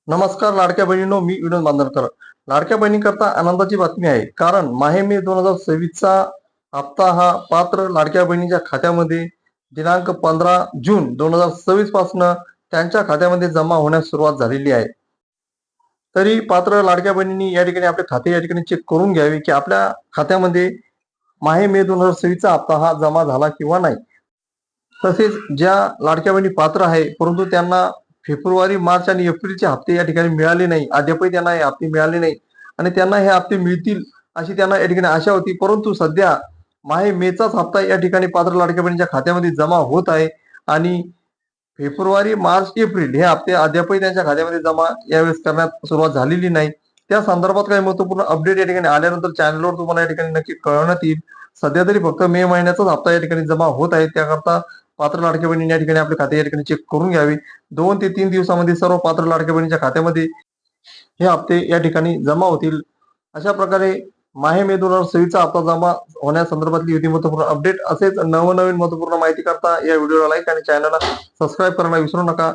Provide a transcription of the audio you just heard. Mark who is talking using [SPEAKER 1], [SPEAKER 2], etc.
[SPEAKER 1] नमस्कार लाडक्या बहिणींनो, मी विनोद बांदरकर. लाडक्या बहिणींकरता आनंदाची बातमी आहे. कारण माहे मे 2026चा हप्ता हा पात्र लाडक्या बहिणीच्या खात्यामध्ये दिनांक 15 जून 2026 पासून त्यांच्या खात्यामध्ये जमा होण्यास सुरुवात झालेली आहे. तरी पात्र लाडक्या बहिणींनी या ठिकाणी आपले खाते या ठिकाणी चेक करून घ्यावे, की आपल्या खात्यामध्ये माहे मे 2026चा हप्ता हा जमा झाला किंवा नाही. तसेच ज्या लाडक्या बहिणी पात्र आहे, परंतु त्यांना फेब्रुवारी, मार्च आणि एप्रिलचे हप्ते या ठिकाणी मिळाले नाही. अद्यापही त्यांना हे हप्ते मिळाले नाही आणि त्यांना हे हप्ते मिळतील अशी त्यांना या ठिकाणी आशा होती. परंतु सध्या माहे मेचाच हप्ता या ठिकाणी पात्र लाडक्या बहिणीच्या खात्यामध्ये जमा होत आहे आणि फेब्रुवारी, मार्च, एप्रिल हे हप्ते अद्यापही त्यांच्या खात्यामध्ये जमा यावेळेस करण्यात सुरुवात झालेली नाही. त्या संदर्भात काही महत्त्वपूर्ण अपडेट या ठिकाणी आल्यानंतर चॅनलवर तुम्हाला या ठिकाणी नक्की कळवण्यात येईल. सध्या तरी फक्त मे महिन्याचाच हप्ता या ठिकाणी जमा होत आहे. त्याकरता पात्र लाडक्या बहिणींनी या ठिकाणी आपले खाते या ठिकाणी चेक करून घ्यावे. 2 ते 3 दिवसामध्ये सर्व पात्र लाडक्या बहिणीच्या खात्यामध्ये हे हप्ते या ठिकाणी जमा होतील. अशा प्रकारे माहे मे 2026चा हप्ता जमा होण्यासंदर्भातली होती महत्त्वपूर्ण अपडेट. असेच नवनवीन महत्त्वपूर्ण माहिती करता या व्हिडिओला लाईक आणि चॅनलला सबस्क्राईब करायला विसरू नका.